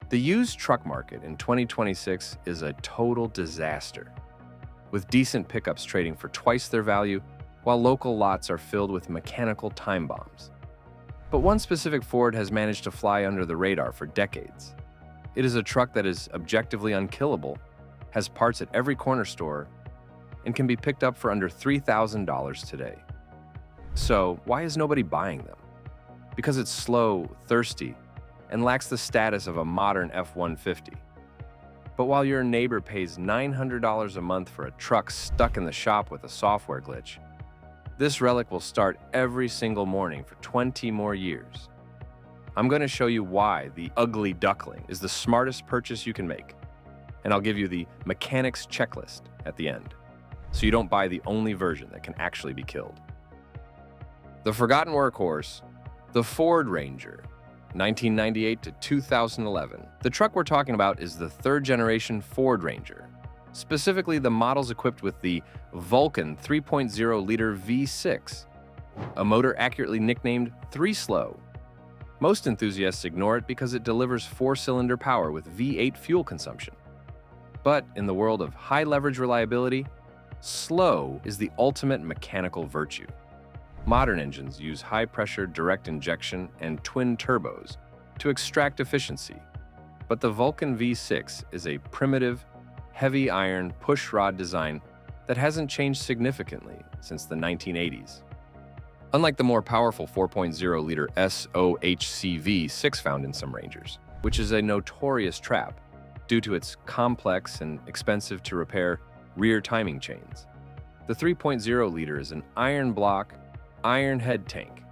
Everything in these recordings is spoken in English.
The used truck market in 2026 is a total disaster, with decent pickups trading for twice their value, while local lots are filled with mechanical time bombs. But one specific Ford has managed to fly under the radar for decades. It is a truck that is objectively unkillable, has parts at every corner store, and can be picked up for under $3,000 today. So, why is nobody buying them? Because it's slow, thirsty, and lacks the status of a modern F-150. But while your neighbor pays $900 a month for a truck stuck in the shop with a software glitch, this relic will start every single morning for 20 more years. I'm going to show you why the ugly duckling is the smartest purchase you can make, and I'll give you the mechanics checklist at the end, so you don't buy the only version that can actually be killed. The forgotten workhorse, the Ford Ranger, 1998 to 2011. The truck we're talking about is the third-generation Ford Ranger, specifically the models equipped with the Vulcan 3.0-liter V6, a motor accurately nicknamed 3-slow. Most enthusiasts ignore it because it delivers 4-cylinder power with V8 fuel consumption. But in the world of high-leverage reliability, slow is the ultimate mechanical virtue. Modern engines use high-pressure direct injection and twin turbos to extract efficiency, but the Vulcan V6 is a primitive, heavy iron push-rod design that hasn't changed significantly since the 1980s. Unlike the more powerful 4.0-liter SOHC V6 found in some Rangers, which is a notorious trap due to its complex and expensive-to-repair rear timing chains, the 3.0-liter is an iron block, iron head tank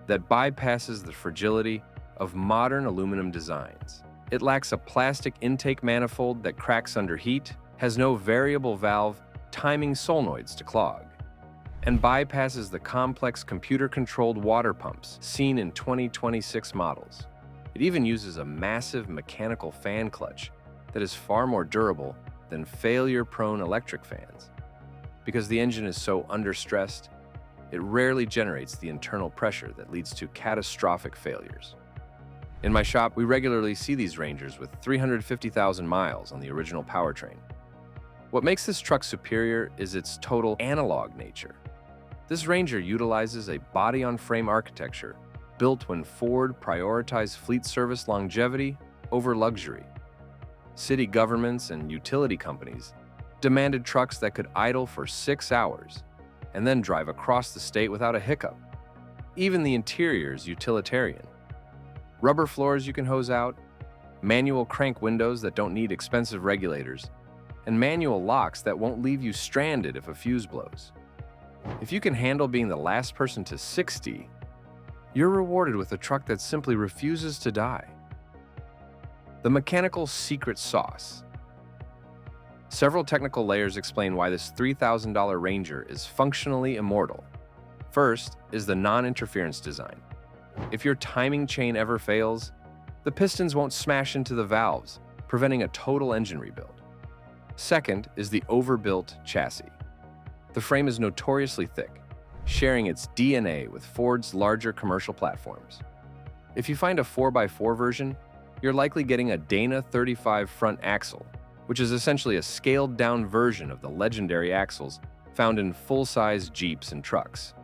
that bypasses the fragility of modern aluminum designs. It lacks a plastic intake manifold that cracks under heat, has no variable valve timing solenoids to clog, and bypasses the complex computer-controlled water pumps seen in 2026 models. It even uses a massive mechanical fan clutch that is far more durable than failure-prone electric fans. Because the engine is so understressed, it rarely generates the internal pressure that leads to catastrophic failures. In my shop, we regularly see these Rangers with 350,000 miles on the original powertrain. What makes this truck superior is its total analog nature. This Ranger utilizes a body-on-frame architecture built when Ford prioritized fleet service longevity over luxury. City governments and utility companies demanded trucks that could idle for 6 hours and then drive across the state without a hiccup. Even the interior is utilitarian. Rubber floors you can hose out, manual crank windows that don't need expensive regulators, and manual locks that won't leave you stranded if a fuse blows. If you can handle being the last person to 60, you're rewarded with a truck that simply refuses to die. The mechanical secret sauce. Several technical layers explain why this $3,000 Ranger is functionally immortal. First is the non-interference design. If your timing chain ever fails, the pistons won't smash into the valves, preventing a total engine rebuild. Second is the overbuilt chassis. The frame is notoriously thick, sharing its DNA with Ford's larger commercial platforms. If you find a 4x4 version, you're likely getting a Dana 35 front axle, which is essentially a scaled-down version of the legendary axles found in full-size Jeeps and trucks.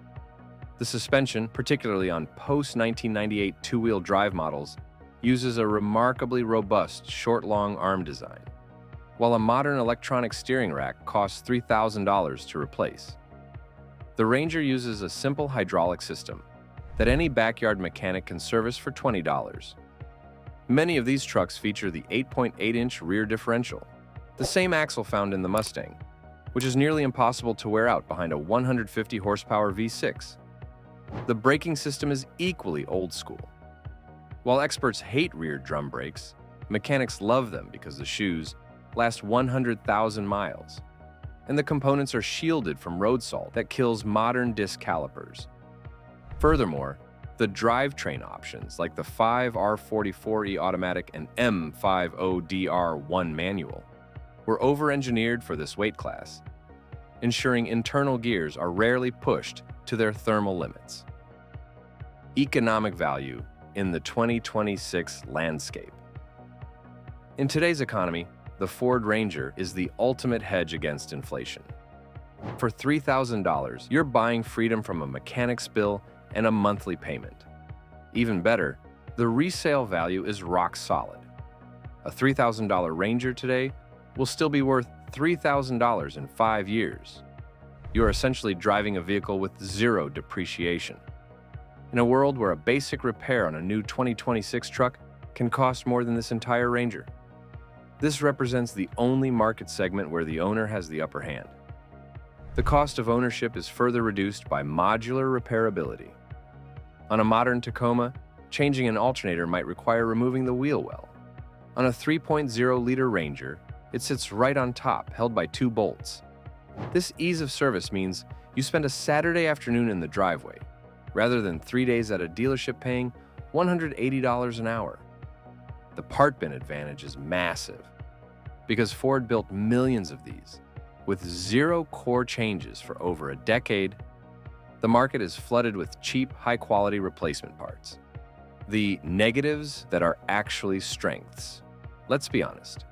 The suspension, particularly on post-1998 two-wheel drive models, uses a remarkably robust short-long arm design, while a modern electronic steering rack costs $3,000 to replace. The Ranger uses a simple hydraulic system that any backyard mechanic can service for $20. Many of these trucks feature the 8.8-inch rear differential, the same axle found in the Mustang, which is nearly impossible to wear out behind a 150-horsepower V6. The braking system is equally old school. While experts hate rear drum brakes, mechanics love them because the shoes last 100,000 miles, and the components are shielded from road salt that kills modern disc calipers. Furthermore, the drivetrain options like the 5R44E automatic and M50DR1 manual were over-engineered for this weight class, ensuring internal gears are rarely pushed to their thermal limits. Economic value in the 2026 landscape. In today's economy, the Ford Ranger is the ultimate hedge against inflation. For $3,000, you're buying freedom from a mechanic's bill and a monthly payment. Even better, the resale value is rock solid. A $3,000 Ranger today will still be worth $3,000 in 5 years. You are essentially driving a vehicle with zero depreciation. In a world where a basic repair on a new 2026 truck can cost more than this entire Ranger, this represents the only market segment where the owner has the upper hand. The cost of ownership is further reduced by modular repairability. On a modern Tacoma, changing an alternator might require removing the wheel well. On a 3.0-liter Ranger, it sits right on top, held by 2 bolts. This ease of service means you spend a Saturday afternoon in the driveway, rather than 3 days at a dealership paying $180 an hour. The part bin advantage is massive, because Ford built millions of these. With 0 core changes for over a decade, the market is flooded with cheap, high-quality replacement parts. The negatives that are actually strengths. Let's be honest.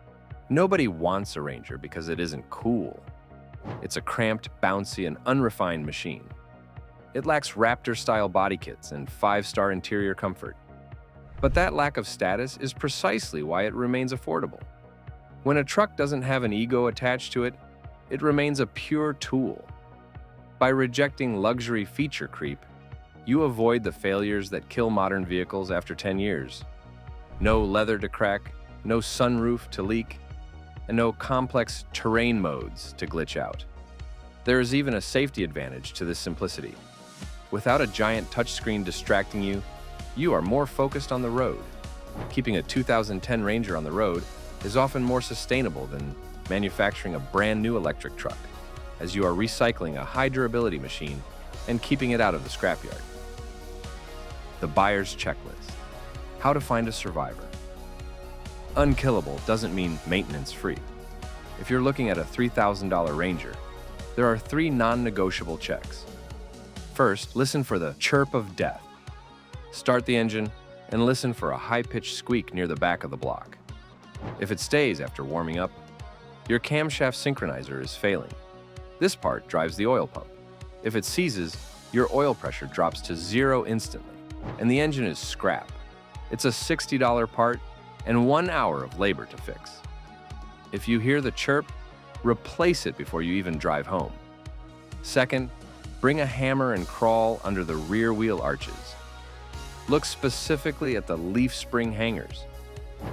Nobody wants a Ranger because it isn't cool. It's a cramped, bouncy, and unrefined machine. It lacks Raptor-style body kits and 5-star interior comfort. But that lack of status is precisely why it remains affordable. When a truck doesn't have an ego attached to it, it remains a pure tool. By rejecting luxury feature creep, you avoid the failures that kill modern vehicles after 10 years. No leather to crack, no sunroof to leak, and no complex terrain modes to glitch out. There is even a safety advantage to this simplicity. Without a giant touchscreen distracting you, you are more focused on the road. Keeping a 2010 Ranger on the road is often more sustainable than manufacturing a brand new electric truck, as you are recycling a high durability machine and keeping it out of the scrapyard. The buyer's checklist. How to find a survivor. Unkillable doesn't mean maintenance-free. If you're looking at a $3,000 Ranger, there are 3 non-negotiable checks. First, listen for the chirp of death. Start the engine and listen for a high-pitched squeak near the back of the block. If it stays after warming up, your camshaft synchronizer is failing. This part drives the oil pump. If it seizes, your oil pressure drops to 0 instantly, and the engine is scrap. It's a $60 part and 1 hour of labor to fix. If you hear the chirp, replace it before you even drive home. Second, bring a hammer and crawl under the rear wheel arches. Look specifically at the leaf spring hangers,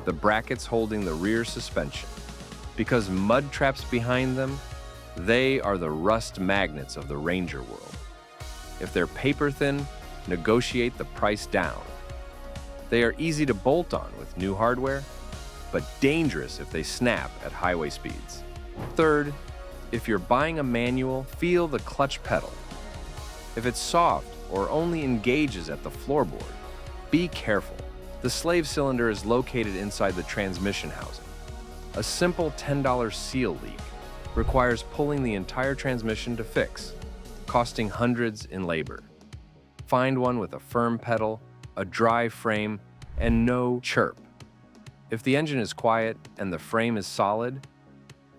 the brackets holding the rear suspension. Because mud traps behind them, they are the rust magnets of the Ranger world. If they're paper thin, negotiate the price down. They are easy to bolt on with new hardware, but dangerous if they snap at highway speeds. Third, if you're buying a manual, feel the clutch pedal. If it's soft or only engages at the floorboard, be careful. The slave cylinder is located inside the transmission housing. A simple $10 seal leak requires pulling the entire transmission to fix, costing hundreds in labor. Find one with a firm pedal, a dry frame, and no chirp. If the engine is quiet and the frame is solid,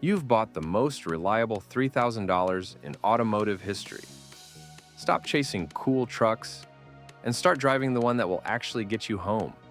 you've bought the most reliable $3,000 in automotive history. Stop chasing cool trucks and start driving the one that will actually get you home.